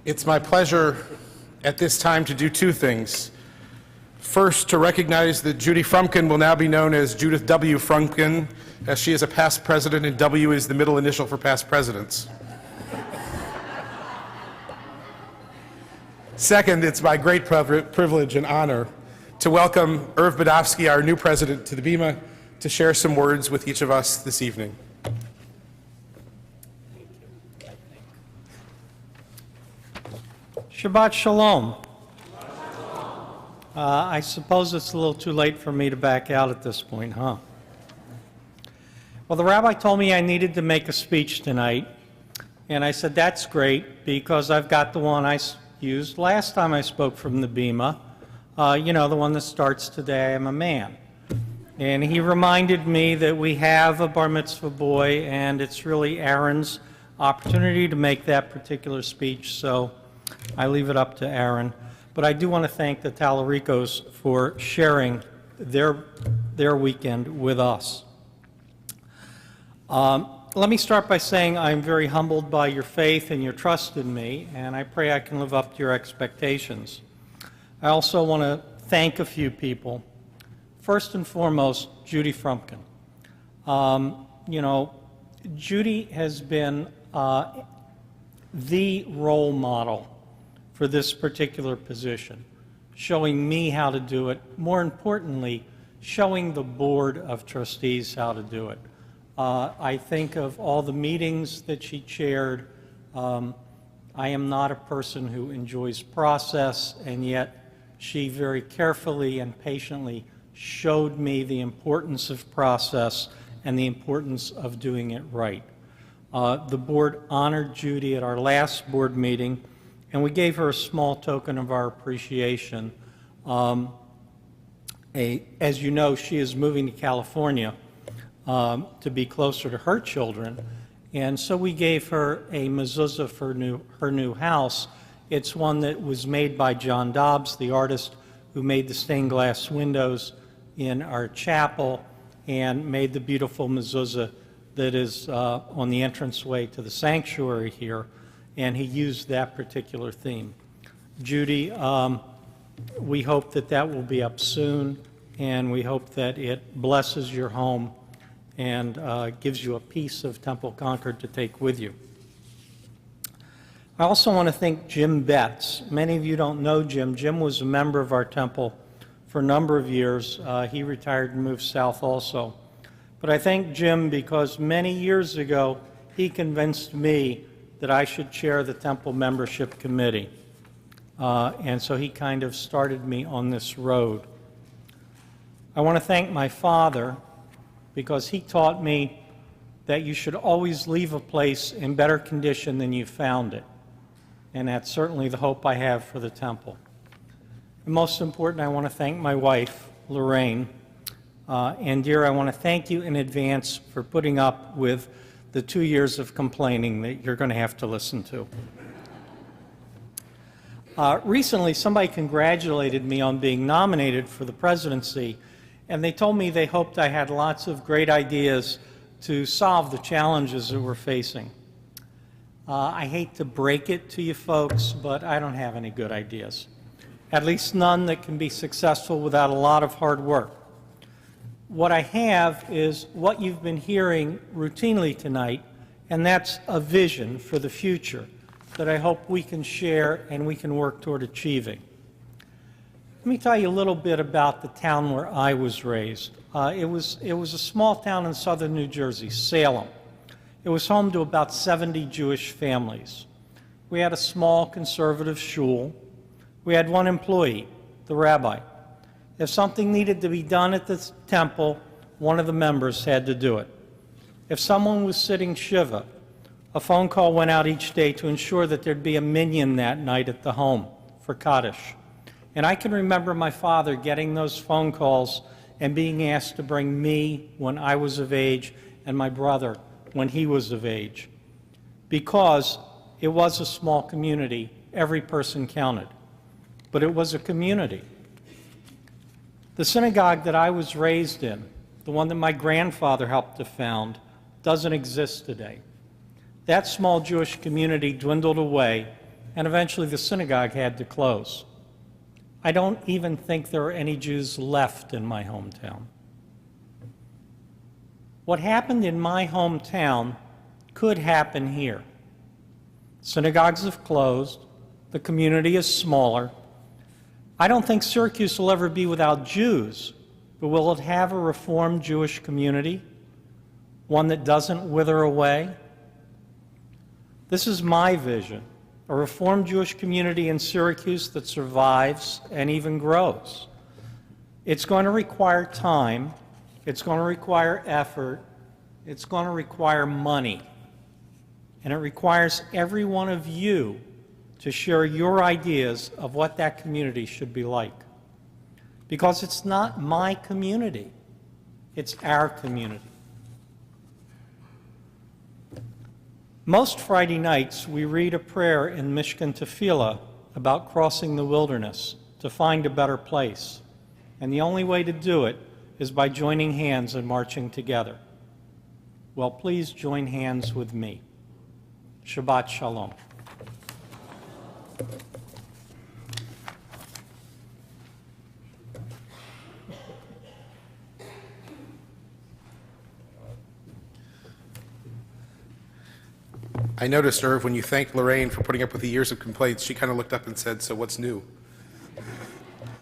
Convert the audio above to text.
It's my pleasure at this time to do two things. First, to recognize that Judy Frumkin will now be known as Judith W. Frumkin, as she is a past president and W is the middle initial for past presidents. Second, it's my great privilege and honor to welcome Irv Bodofsky, our new president, to the Bema to share some words with each of us this evening. Shabbat Shalom. I suppose it's a little too late for me to back out at this point, huh? Well, the rabbi told me I needed to make a speech tonight, and I said, that's great, because I've got the one I used last time I spoke from the Bema, you know, the one that starts, "Today I am a man." And he reminded me that we have a bar mitzvah boy, and it's really Aaron's opportunity to make that particular speech, so I leave it up to Aaron. But I do want to thank the Talaricos for sharing their weekend with us. Let me start by saying I'm very humbled by your faith and your trust in me, and I pray I can live up to your expectations. I also want to thank a few people. First and foremost, Judy Frumkin. You know, Judy has been the role model for this particular position, showing me how to do it. More importantly, showing the Board of Trustees how to do it. I think of all the meetings that she chaired. I am not a person who enjoys process, and yet she very carefully and patiently showed me the importance of process and the importance of doing it right. The board honored Judy at our last board meeting, and we gave her a small token of our appreciation. As you know, she is moving to California to be closer to her children, and so we gave her a mezuzah for her new house. It's one that was made by John Dobbs, the artist who made the stained glass windows in our chapel and made the beautiful mezuzah that is on the entranceway to the sanctuary here, and he used that particular theme. Judy, we hope that that will be up soon, and we hope that it blesses your home and gives you a piece of Temple Concord to take with you. I also want to thank Jim Betts. Many of you don't know Jim. Jim was a member of our temple for a number of years. He retired and moved south also. But I thank Jim because many years ago he convinced me that I should chair the temple membership committee. And so he kind of started me on this road. I want to thank my father because he taught me that you should always leave a place in better condition than you found it. And that's certainly the hope I have for the temple. And most important, I want to thank my wife, Lorraine. And dear, I want to thank you in advance for putting up with the 2 years of complaining that you're going to have to listen to. Recently, somebody congratulated me on being nominated for the presidency, and they told me they hoped I had lots of great ideas to solve the challenges that we're facing. I hate to break it to you folks, but I don't have any good ideas. At least none that can be successful without a lot of hard work. What I have is what you've been hearing routinely tonight, and that's a vision for the future that I hope we can share and we can work toward achieving. Let me tell you a little bit about the town where I was raised. It was a small town in southern New Jersey, Salem. It was home to about 70 Jewish families. We had a small conservative shul. We had one employee, the rabbi. If something needed to be done at the temple, one of the members had to do it. If someone was sitting Shiva, a phone call went out each day to ensure that there'd be a minyan that night at the home for Kaddish. And I can remember my father getting those phone calls and being asked to bring me when I was of age and my brother when he was of age. Because it was a small community, every person counted. But it was a community. The synagogue that I was raised in, the one that my grandfather helped to found, doesn't exist today. That small Jewish community dwindled away, and eventually the synagogue had to close. I don't even think there are any Jews left in my hometown. What happened in my hometown could happen here. Synagogues have closed. The community is smaller. I don't think Syracuse will ever be without Jews, but will it have a Reformed Jewish community? One that doesn't wither away? This is my vision, a Reformed Jewish community in Syracuse that survives and even grows. It's going to require time, it's going to require effort, it's going to require money, and it requires every one of you to share your ideas of what that community should be like. Because it's not my community, it's our community. Most Friday nights, we read a prayer in Mishkan Tefillah about crossing the wilderness to find a better place. And the only way to do it is by joining hands and marching together. Well, please join hands with me. Shabbat Shalom. I noticed, Irv, when you thanked Lorraine for putting up with the years of complaints, she kind of looked up and said, "So what's new?"